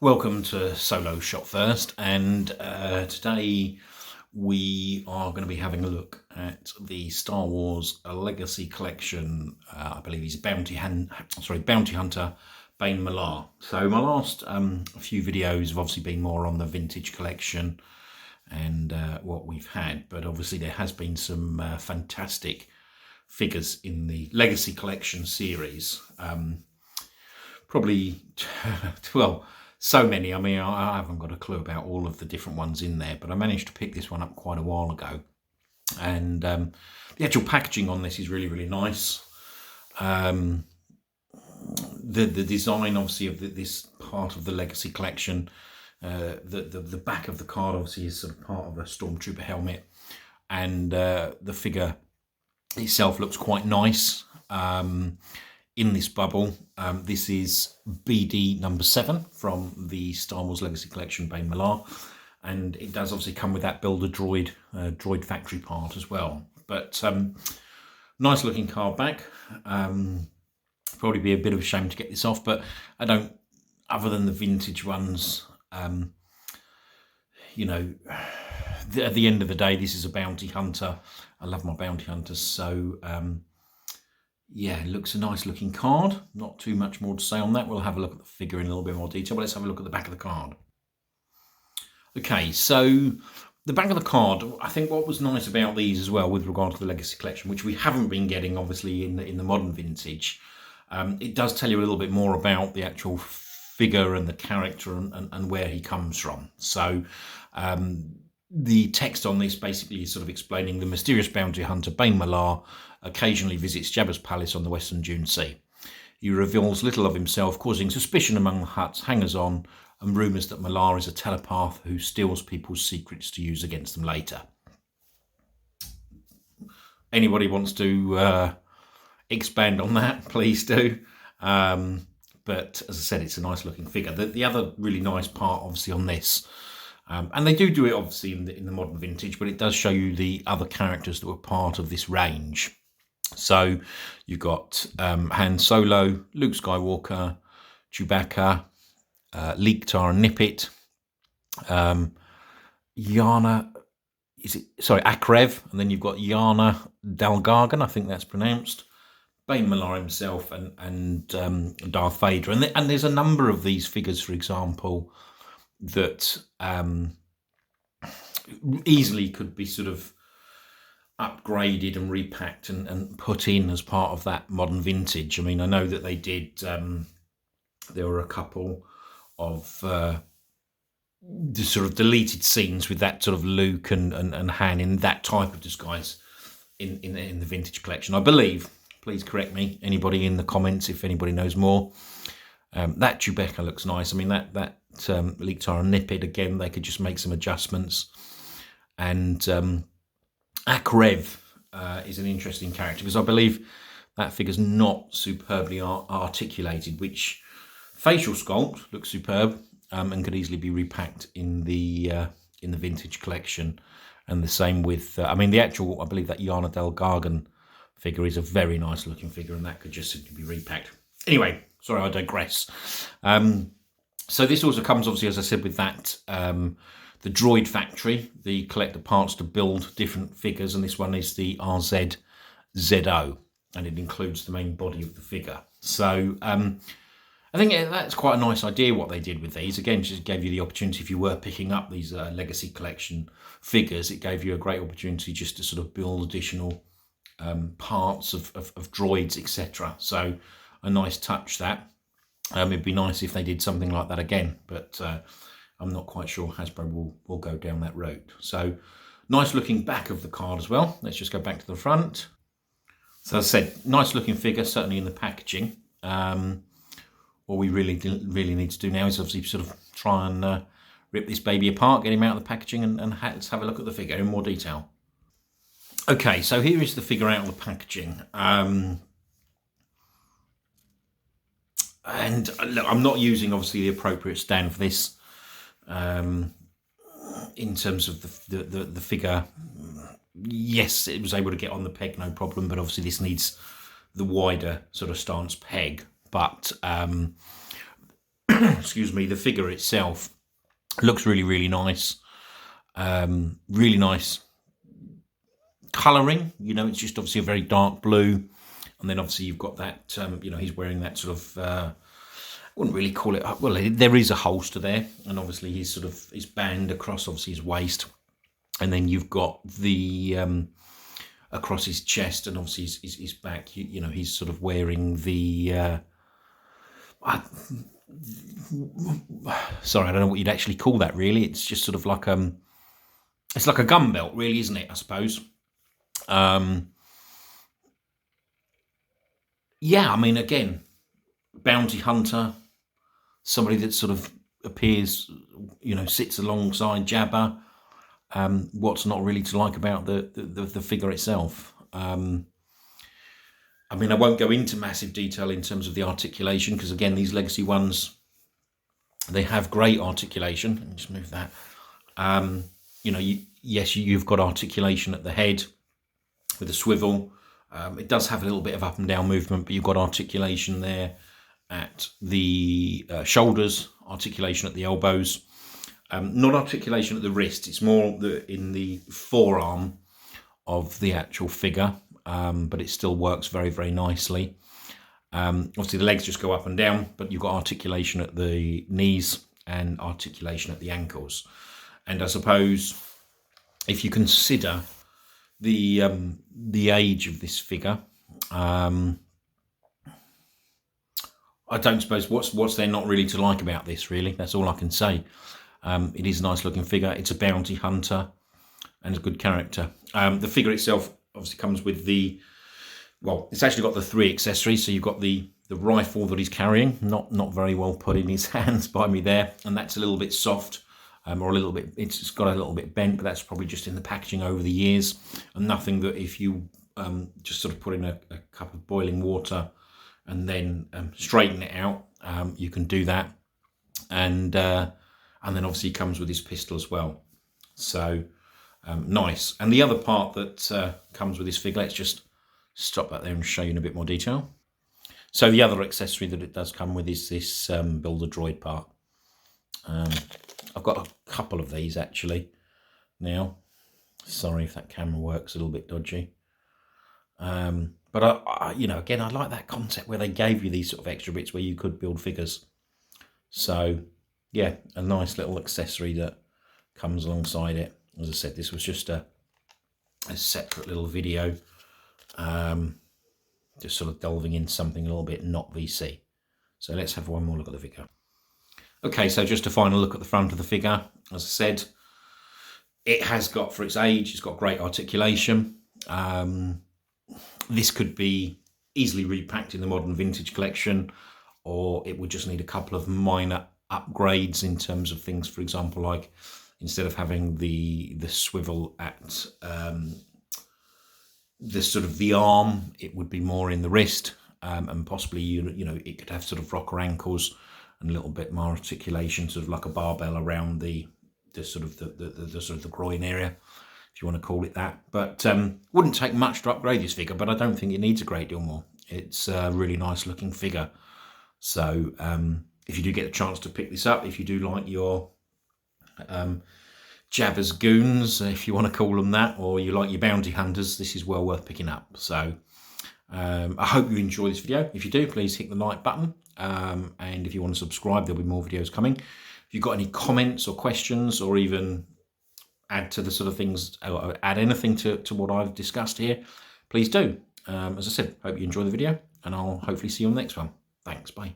Welcome to Solo Shot First, and today we are going to be having a look at the Star Wars Legacy Collection. I believe he's Bounty Hunter Bane Malar. So my last few videos have obviously been more on the vintage collection and what we've had, but obviously there has been some fantastic figures in the Legacy Collection series. Probably, well, so many. I mean, I haven't got a clue about all of the different ones in there, but I managed to pick this one up quite a while ago. And the actual packaging on this is really, really nice. The design, obviously, of this part of the Legacy Collection, the back of the card, obviously, is sort of part of a Stormtrooper helmet. And the figure itself looks quite nice. In this bubble, this is BD7 from the Star Wars Legacy Collection, Bane Malar, and it does obviously come with that Builder Droid droid factory part as well. But nice looking card back. Probably be a bit of a shame to get this off, but I don't. Other than the vintage ones, you know, at the end of the day, this is a bounty hunter. I love my bounty hunters, so. Yeah, it looks a nice looking card. Not too much more to say on that. We'll have a look at the figure in a little bit more detail, but let's have a look at the back of the card. Okay, so the back of the card, I think what was nice about these as well with regard to the Legacy Collection, which we haven't been getting obviously in the modern vintage, it does tell you a little bit more about the actual figure and the character and where he comes from. So the text on this basically is sort of explaining the mysterious bounty hunter Bane Malar occasionally visits Jabba's palace on the Western Dune Sea. He reveals little of himself, causing suspicion among the Hutt's hangers-on and rumours that Malar is a telepath who steals people's secrets to use against them later. Anybody wants to expand on that, please do. But as I said, it's a nice looking figure. The other really nice part, obviously, on this, and they do it obviously in the modern vintage, but it does show you the other characters that were part of this range. So you've got Han Solo, Luke Skywalker, Chewbacca, Leektar and Nippet, Akrev, and then you've got Yana Dalgargan, I think that's pronounced, Bane Malar himself, and Darth Vader. And there's a number of these figures, for example, that easily could be sort of upgraded and repacked and put in as part of that modern vintage. I mean, I know that they did, there were a couple of the sort of deleted scenes with that sort of Luke and Han in that type of disguise in the vintage collection, I believe. Please correct me, anybody in the comments, if anybody knows more. That Chewbacca looks nice. I mean, that Leektar and Nippet, again, they could just make some adjustments. And Akrev is an interesting character because I believe that figure's not superbly articulated, which facial sculpt looks superb and could easily be repacked in the vintage collection. And the same with, I mean, the actual, I believe that Yana Dalgargan figure is a very nice looking figure, and that could just simply be repacked. Anyway, sorry, I digress. So this also comes, obviously, as I said, with that the droid factory, the collector parts to build different figures, and this one is the RZ-ZO, and it includes the main body of the figure. So I think that's quite a nice idea what they did with these. Again, just gave you the opportunity, if you were picking up these Legacy Collection figures, it gave you a great opportunity just to sort of build additional parts of droids, etc. So a nice touch that. It'd be nice if they did something like that again, but I'm not quite sure Hasbro will go down that road. So nice looking back of the card as well. Let's just go back to the front. So as I said, nice looking figure, certainly in the packaging. What we really need to do now is obviously sort of try and rip this baby apart, get him out of the packaging, and let's have a look at the figure in more detail. Okay, so here is the figure out of the packaging. And look, I'm not using obviously the appropriate stand for this. In terms of the figure, yes, it was able to get on the peg, no problem, but obviously this needs the wider sort of stance peg. But excuse me, the figure itself looks really, really nice. Really nice colouring. You know, it's just obviously a very dark blue. And then obviously you've got that, you know, he's wearing that sort of, I wouldn't really call it, well, there is a holster there. And obviously he's sort of, his band across obviously his waist. And then you've got the, across his chest and obviously his back, you know, he's sort of wearing the, sorry, I don't know what you'd actually call that really. It's just sort of like, it's like a gun belt really, isn't it, I suppose? Yeah, I mean, again, bounty hunter, somebody that sort of appears, you know, sits alongside Jabba. What's not really to like about the figure itself? I mean, I won't go into massive detail in terms of the articulation, because again, these legacy ones, they have great articulation. Let me just move that. You know, yes, you've got articulation at the head with a swivel. It does have a little bit of up and down movement, but you've got articulation there at the shoulders, articulation at the elbows. Not articulation at the wrist. It's more in the forearm of the actual figure, but it still works very, very nicely. Obviously, the legs just go up and down, but you've got articulation at the knees and articulation at the ankles. And I suppose if you consider the age of this figure, I don't suppose what's there not really to like about this, really. That's all I can say. It is a nice looking figure. It's a bounty hunter and a good character. The figure itself obviously comes with the, well, it's actually got the 3 accessories. So you've got the rifle that he's carrying, not very well put in his hands by me there, and that's a little bit soft, or a little bit, it's got a little bit bent, but that's probably just in the packaging over the years, and nothing that if you just sort of put in a cup of boiling water and then straighten it out, you can do that. And then obviously he comes with his pistol as well. So nice. And the other part that comes with this figure, let's just stop that there and show you in a bit more detail. So the other accessory that it does come with is this builder droid part. I've got a couple of these actually now. Sorry if that camera works a little bit dodgy. But I you know, again, I like that concept where they gave you these sort of extra bits where you could build figures. So yeah, a nice little accessory that comes alongside it. As I said, this was just a separate little video, just sort of delving into something a little bit not VC. So let's have one more look at the figure. Okay, so just a final look at the front of the figure. As I said, it has got, for its age, it's got great articulation. This could be easily repacked in the modern vintage collection, or it would just need a couple of minor upgrades in terms of things. For example, like instead of having the swivel at the sort of the arm, it would be more in the wrist, and possibly you know, it could have sort of rocker ankles and a little bit more articulation, sort of like a barbell around the sort of the sort of the groin area, if you want to call it that. But wouldn't take much to upgrade this figure, but I don't think it needs a great deal more. It's a really nice looking figure. So if you do get a chance to pick this up, if you do like your Jabba's goons, if you want to call them that, or you like your bounty hunters, this is well worth picking up. So I hope you enjoy this video. If you do, please hit the like button. And if you want to subscribe, there'll be more videos coming. If you've got any comments or questions, or even add to the sort of things, or add anything to what I've discussed here, please do. As I said, hope you enjoy the video, and I'll hopefully see you on the next one. Thanks, bye.